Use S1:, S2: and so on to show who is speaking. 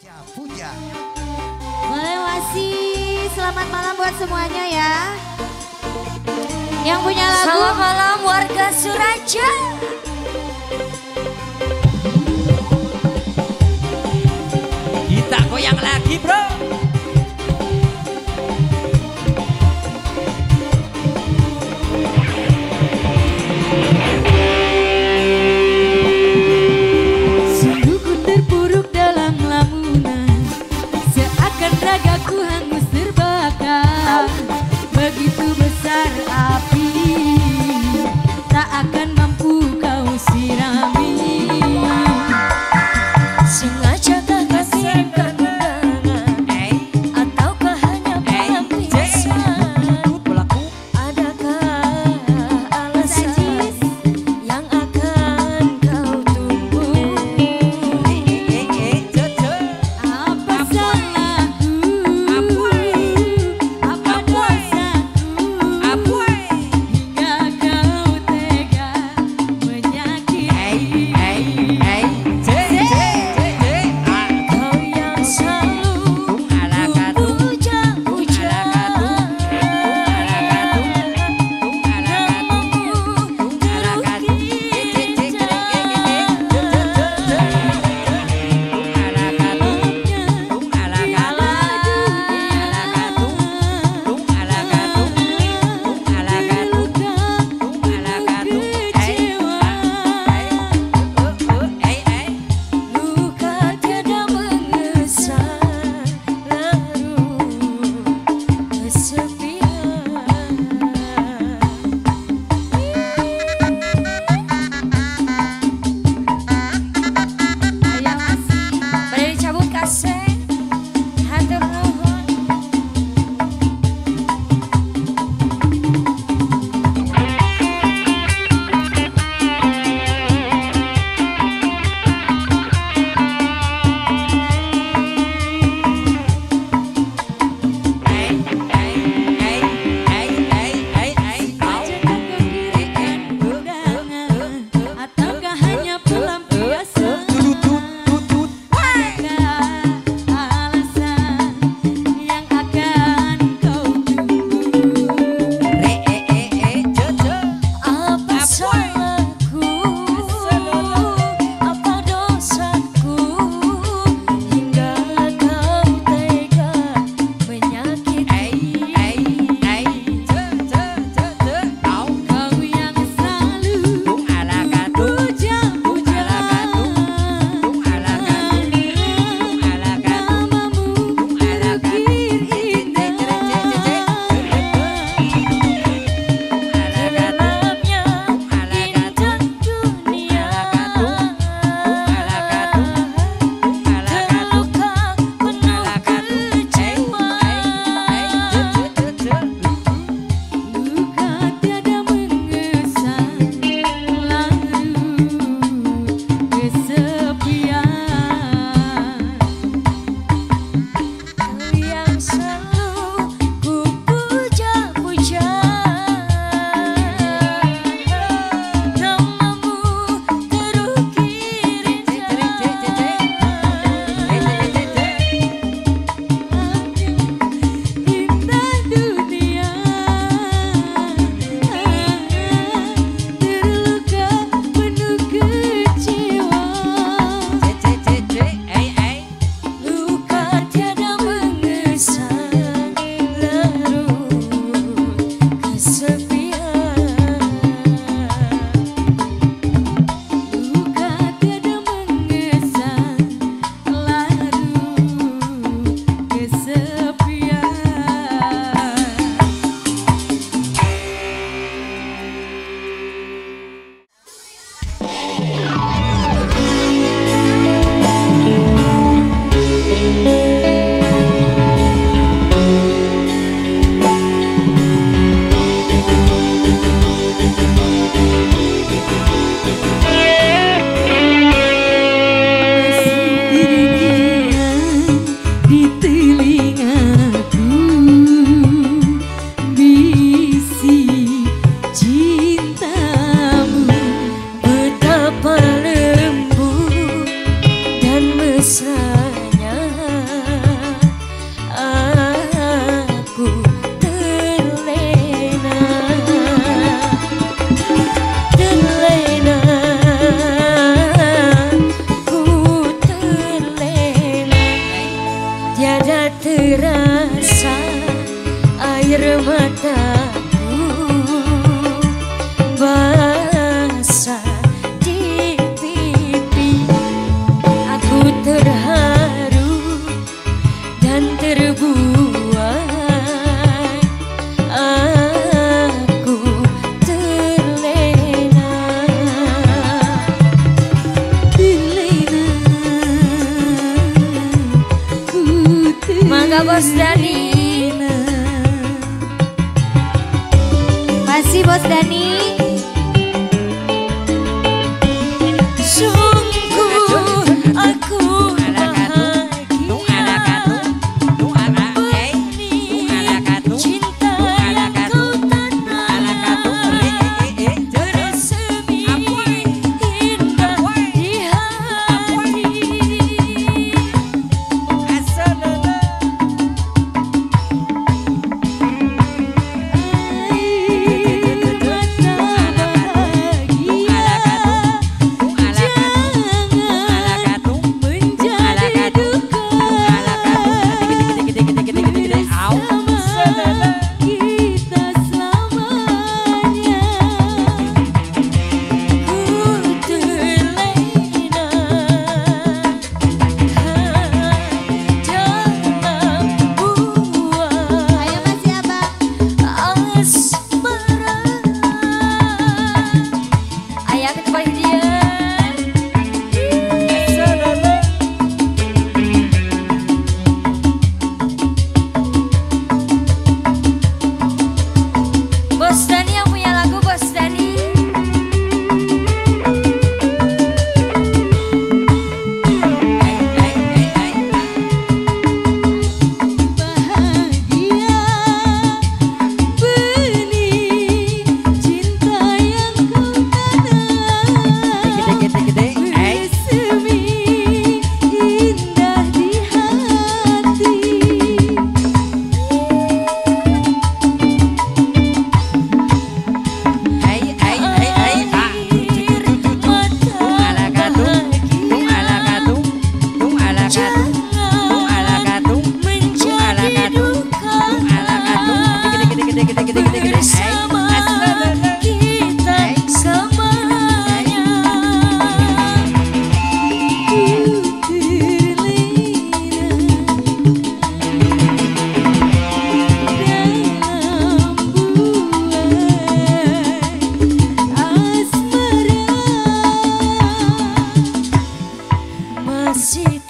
S1: Puja.
S2: Boleh Wasi, selamat malam buat semuanya ya. Yang punya lagu.
S3: Selamat malam warga Suraja.
S1: Kita goyang lagi bro.
S2: Sungguh ku terpuruk dalam lamunan, seakan ragaku hangus terbakar. Begitu besar api, tak akan mampu kau sirami.
S3: Sengajakah kau kirimkan undangan, ataukah hanya pelampiasan? Adakah alasan yang akan kau tunggu?
S2: Apa salahku? Apa dosaku? Hingga kau tega menyakiti.
S3: Kau yang selalu puja-puja, namamu terukir luka tiada mengesan, larut kesepian. Pada dicabut kaset, hatur nuhun.
S2: Ataukah hanya pelampiasan? Adakah alasan yang akan kau tunggu?
S3: Apa salahku, apa dosaku, hingga kau tega menyakiti.
S2: Kau yang selalu puja-puja, namamu terukir indah.
S3: Gelapnya indah dunia, terluka penuh kecewaan.
S2: Luka tiada mengesan, larut kesepian.
S3: Kau yang selalu ku puja-puja, namamu terukir indah.
S2: Indah dunia, terluka penuh kecewa.
S3: Luka tiada mengesan, larut kesepian.
S2: Luka tiada mengesan, larut kesepian. Di telingaku bisi cintamu.
S3: Betapa lembut dan mesranya Mangga Bos Dani.
S2: Masih Bos Dani.
S3: Sungguh aku cinta yang kau tanam bersemi indah di hati. Bos Dani yang punya lagu Bos Dani.
S2: Bahagia benih cinta yang kau tanam bersemi indah di hati.
S3: Bersama kita semuanya. Masih